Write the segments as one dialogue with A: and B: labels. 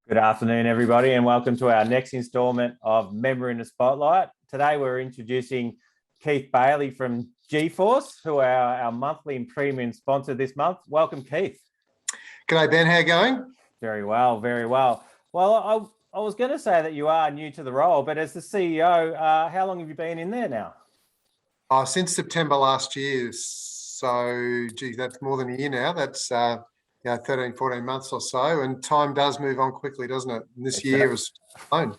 A: Good afternoon, everybody, and welcome to our next instalment of Member in the Spotlight. Today, we're introducing Keith Bailey from gforce, who are our monthly and premium sponsor this month. Welcome, Keith.
B: G'day, Ben. How you going?
A: Very well, very well. Well, I was going to say that you are new to the role, but as the CEO, how long have you been in there now?
B: Since September last year. So, geez, that's more than a year now. That's 13, 14 months or so. And time does move on quickly, doesn't it? And this year was fun.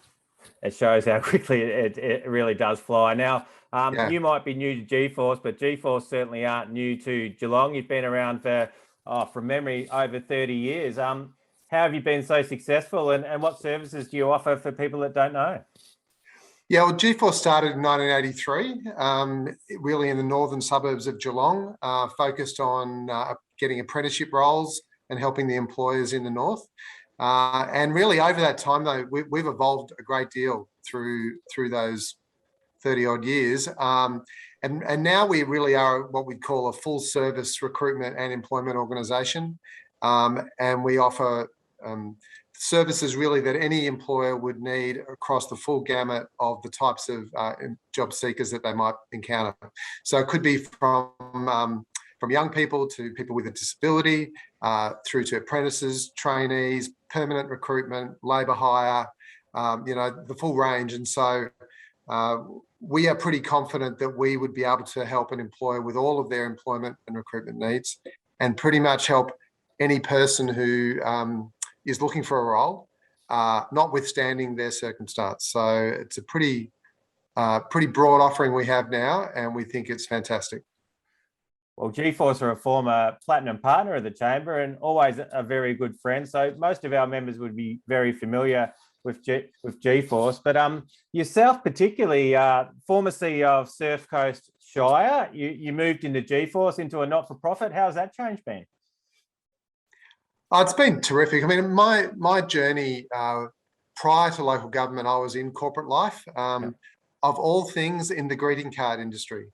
A: It shows how quickly it really does fly. Now, You might be new to gforce, but gforce certainly aren't new to Geelong. You've been around for, from memory, over 30 years. How have you been so successful, and what services do you offer for people that don't know?
B: Yeah, well, gforce started in 1983, really in the northern suburbs of Geelong, focused on getting apprenticeship roles and helping the employers in the north. And really over that time, though, we've evolved a great deal through those 30 odd years. And now we really are what we call a full service recruitment and employment organisation. And we offer services really that any employer would need across the full gamut of the types of job seekers that they might encounter. So it could be from young people to people with a disability, through to apprentices, trainees, permanent recruitment, labour hire, the full range. And so we are pretty confident that we would be able to help an employer with all of their employment and recruitment needs, and pretty much help any person who is looking for a role, notwithstanding their circumstance. So it's a pretty broad offering we have now, and we think it's fantastic.
A: Well, gforce are a former platinum partner of the Chamber and always a very good friend. So most of our members would be very familiar with gforce. But yourself particularly, former CEO of Surf Coast Shire, you moved into gforce, into a not-for-profit. How's that change been?
B: Oh, it's been terrific. I mean, my journey prior to local government, I was in corporate life, of all things in the greeting card industry.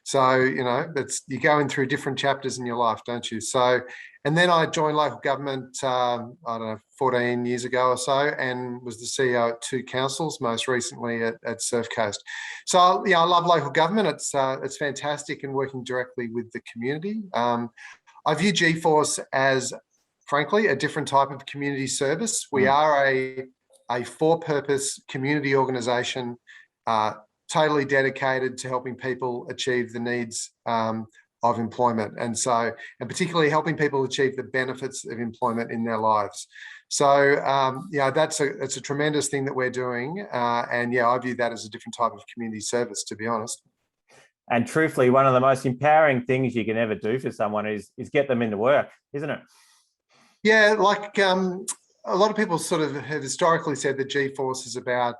B: So, you're going through different chapters in your life, don't you? So, and then I joined local government, 14 years ago or so, and was the CEO at two councils, most recently at Surf Coast. So, I love local government. It's fantastic and working directly with the community. I view gforce as, frankly, a different type of community service. We are a for-purpose community organisation, totally dedicated to helping people achieve the needs of employment, and particularly helping people achieve the benefits of employment in their lives. So it's a tremendous thing that we're doing, and I view that as a different type of community service, to be honest.
A: And truthfully, one of the most empowering things you can ever do for someone is get them into work, isn't it?
B: Yeah, like a lot of people sort of have historically said that gforce is about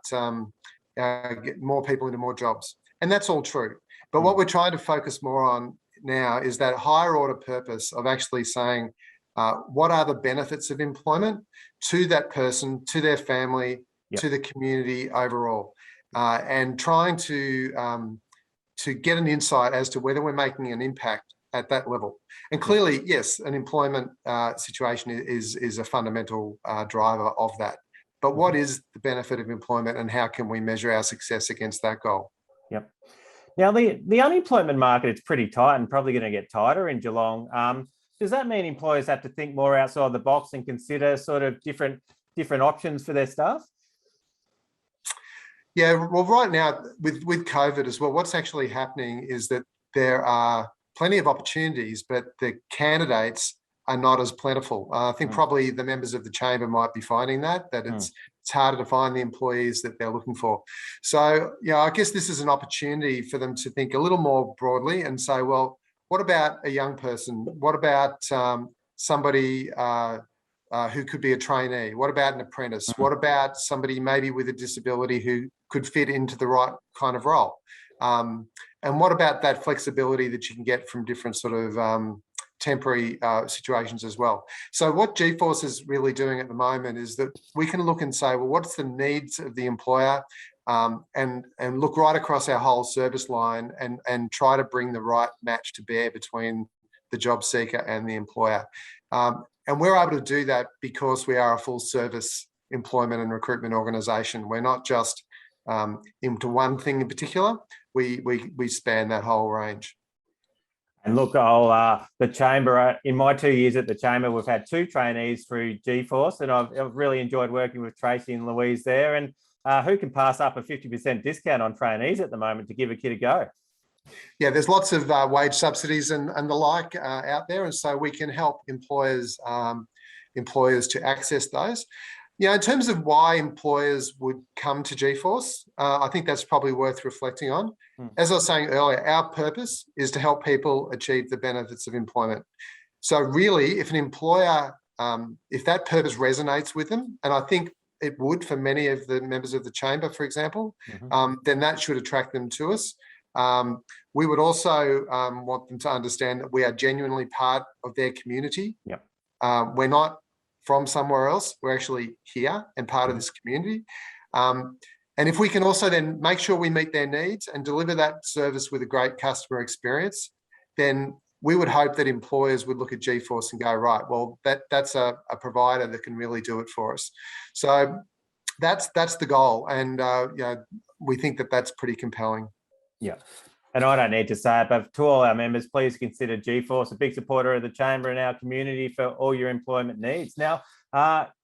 B: get more people into more jobs, and that's all true. But what we're trying to focus more on now is that higher order purpose of actually saying, what are the benefits of employment to that person, to their family, to the community overall, and trying to get an insight as to whether we're making an impact at that level. And clearly, yes, an employment situation is a fundamental driver of that. But what is the benefit of employment, and how can we measure our success against that goal?
A: Yep. Now, the unemployment market is pretty tight and probably going to get tighter in Geelong. Does that mean employers have to think more outside the box and consider sort of different options for their staff?
B: Yeah, well, right now with COVID as well, what's actually happening is that there are plenty of opportunities, but the candidates are not as plentiful. I think probably the members of the Chamber might be finding that it's harder to find the employees that they're looking for. So, I guess this is an opportunity for them to think a little more broadly and say, well, what about a young person? What about somebody who could be a trainee? What about an apprentice? What about somebody maybe with a disability who could fit into the right kind of role? And what about that flexibility that you can get from different sort of temporary situations as well? So what gforce is really doing at the moment is that we can look and say, well, what's the needs of the employer, and look right across our whole service line and try to bring the right match to bear between the job seeker and the employer. And we're able to do that because we are a full service employment and recruitment organisation. We're not just into one thing in particular. We span that whole range.
A: And look, the chamber, in my 2 years at the chamber, we've had 2 trainees through gforce, and I've really enjoyed working with Tracy and Louise there. And who can pass up a 50% discount on trainees at the moment to give a kid a go?
B: Yeah, there's lots of wage subsidies and the like out there, and so we can help employers to access those. In terms of why employers would come to gforce, I think that's probably worth reflecting on. As I was saying earlier, our purpose is to help people achieve the benefits of employment. So really, if an employer, if that purpose resonates with them, and I think it would for many of the members of the chamber, for example, then that should attract them to us. We would also want them to understand that we are genuinely part of their community.
A: Yep.
B: We're not from somewhere else. We're actually here and part of this community. And if we can also then make sure we meet their needs and deliver that service with a great customer experience, then we would hope that employers would look at gforce and go, right, well, that's a provider that can really do it for us. So that's the goal. And we think that that's pretty compelling.
A: Yeah. And I don't need to say it, but to all our members, please consider gforce a big supporter of the chamber and our community for all your employment needs. Now,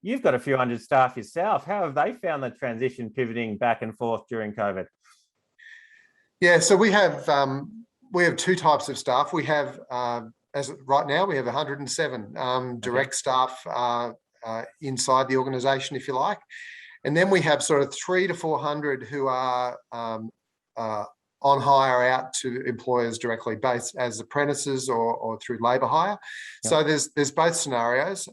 A: you've got a few hundred staff yourself. How have they found the transition pivoting back and forth during COVID?
B: Yeah, so we have 2 types of staff. We have, as right now, we have 107 direct staff inside the organisation, if you like. And then we have sort of 300 to 400 who are on hire out to employers directly, based as apprentices or through labour hire. Yep. So there's both scenarios.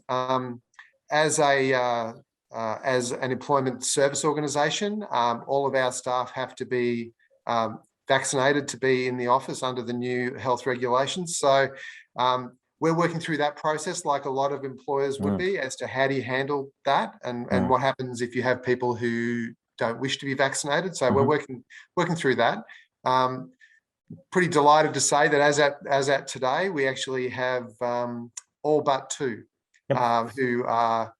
B: As an employment service organisation, all of our staff have to be vaccinated to be in the office under the new health regulations. So we're working through that process like a lot of employers would be, as to how do you handle that and what happens if you have people who don't wish to be vaccinated. So we're working through that. Pretty delighted to say that as at today, we actually have all but 2 who are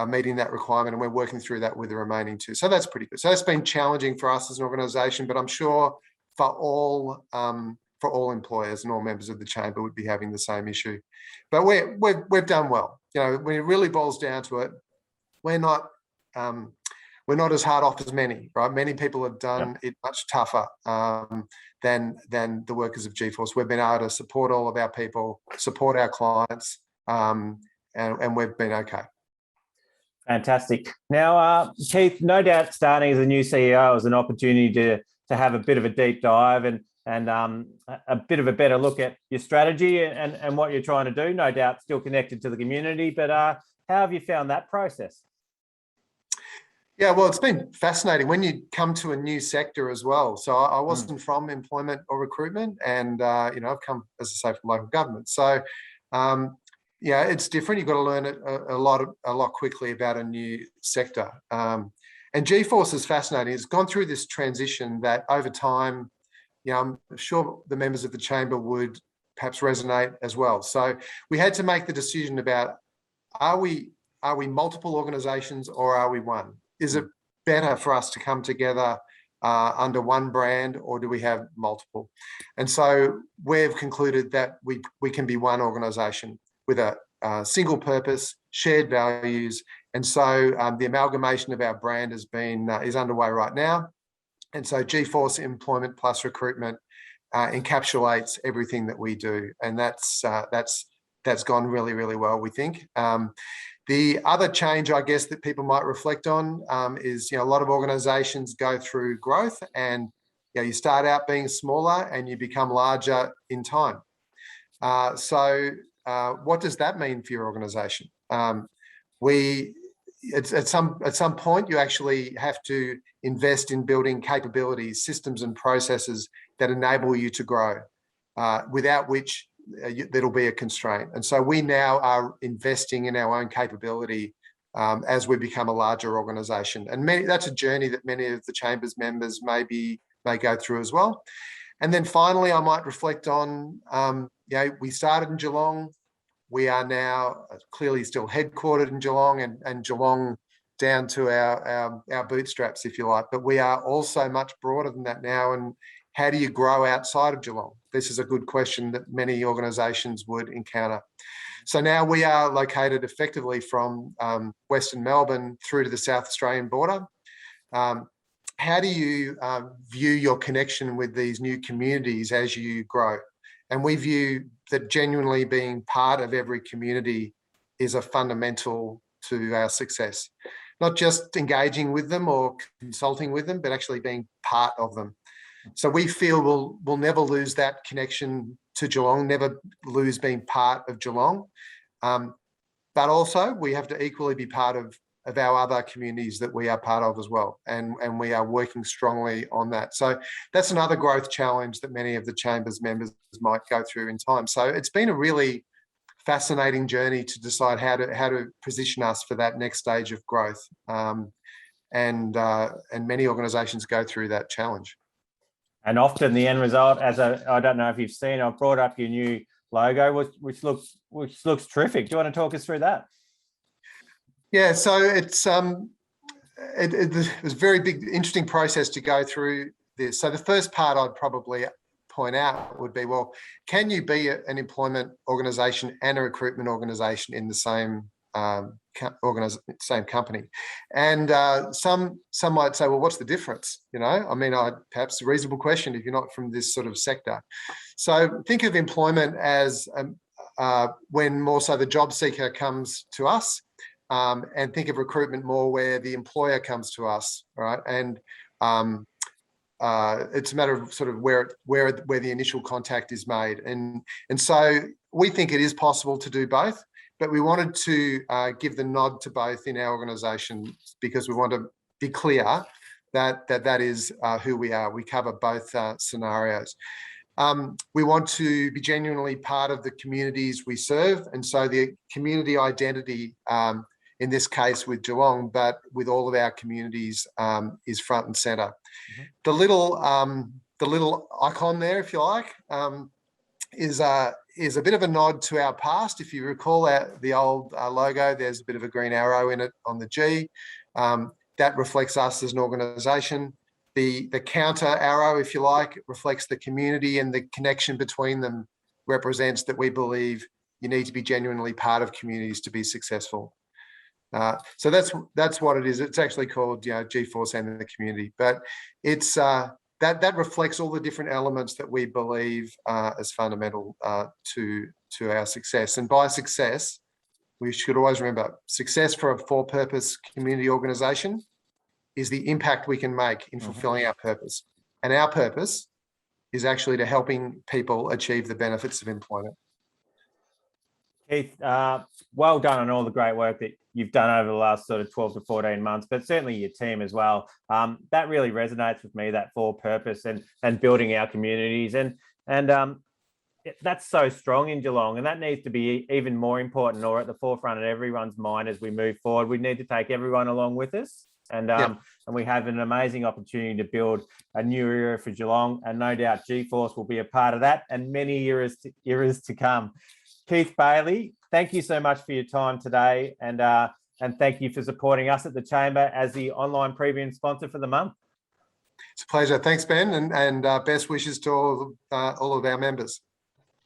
B: meeting that requirement, and we're working through that with the remaining 2. So that's pretty good. So it's been challenging for us as an organisation, but I'm sure for all employers and all members of the chamber would be having the same issue. But we've done well. When it really boils down to it, we're not as hard off as many, right? Many people have done it much tougher than the workers of gforce. We've been able to support all of our people, support our clients, and we've been okay.
A: Fantastic. Now, Keith, no doubt starting as a new CEO is an opportunity to have a bit of a deep dive and a bit of a better look at your strategy and what you're trying to do. No doubt still connected to the community, but how have you found that process?
B: Yeah, well, it's been fascinating when you come to a new sector as well. So I wasn't from employment or recruitment, and I've come, as I say, from local government. So it's different. You've got to learn it a lot quickly about a new sector. And gforce is fascinating. It's gone through this transition that over time, I'm sure the members of the chamber would perhaps resonate as well. So we had to make the decision about, are we multiple organisations or are we one? Is it better for us to come together under one brand, or do we have multiple? And so we've concluded that we can be one organisation with a single purpose, shared values, and so the amalgamation of our brand is underway right now. And so gforce Employment Plus Recruitment encapsulates everything that we do, and that's gone really, really well, we think. The other change, I guess, that people might reflect on is, a lot of organisations go through growth, and you start out being smaller and you become larger in time. So what does that mean for your organisation? At some point, you actually have to invest in building capabilities, systems, and processes that enable you to grow, without which that'll be a constraint. And so we now are investing in our own capability as we become a larger organisation. And that's a journey that many of the Chamber's members may go through as well. And then finally, I might reflect on, we started in Geelong. We are now clearly still headquartered in Geelong, and Geelong down to our bootstraps, if you like. But we are also much broader than that now. And how do you grow outside of Geelong? This is a good question that many organisations would encounter. So now we are located effectively from Western Melbourne through to the South Australian border. How do you view your connection with these new communities as you grow? And we view that genuinely being part of every community is a fundamental to our success. Not just engaging with them or consulting with them, but actually being part of them. So we feel we'll never lose that connection to Geelong, never lose being part of Geelong. But also we have to equally be part of our other communities that we are part of as well. And we are working strongly on that. So that's another growth challenge that many of the Chamber's members might go through in time. So it's been a really fascinating journey to decide how to position us for that next stage of growth. And many organisations go through that challenge.
A: And often the end result, as I don't know if you've seen, I've brought up your new logo, which looks terrific. Do you want to talk us through that?
B: Yeah, so it was a very big, interesting process to go through this. So the first part I'd probably point out would be, well, can you be an employment organisation and a recruitment organisation in the same same company? And some might say, well, what's the difference? You know, I mean, perhaps a reasonable question if you're not from this sort of sector. So think of employment as when more so the job seeker comes to us, and think of recruitment more where the employer comes to us, right? And it's a matter of sort of where the initial contact is made. And so we think it is possible to do both, but we wanted to give the nod to both in our organisation because we want to be clear that is who we are. We cover both scenarios. We want to be genuinely part of the communities we serve. And so the community identity, in this case with Geelong, but with all of our communities, is front and centre. Mm-hmm. The little icon there, if you like, is a bit of a nod to our past. If you recall the old logo, there's a bit of a green arrow in it on the G. That reflects us as an organisation. The counter arrow, if you like, reflects the community, and the connection between them represents that we believe you need to be genuinely part of communities to be successful. So that's what it is. It's actually called, gforce and the community, but it's that reflects all the different elements that we believe as fundamental to our success. And by success, we should always remember success for a for-purpose community organisation is the impact we can make in fulfilling our purpose. And our purpose is actually to helping people achieve the benefits of employment.
A: Keith, well done on all the great work that you've done over the last sort of 12 to 14 months, but certainly your team as well. That really resonates with me, that for purpose and building our communities. And that's so strong in Geelong, and that needs to be even more important or at the forefront of everyone's mind as we move forward. We need to take everyone along with us. And we have an amazing opportunity to build a new era for Geelong, and no doubt gforce will be a part of that and many eras to come. Keith Bailey, thank you so much for your time today, and thank you for supporting us at the Chamber as the online premium sponsor for the month.
B: It's a pleasure. Thanks, Ben, and best wishes to all of our members.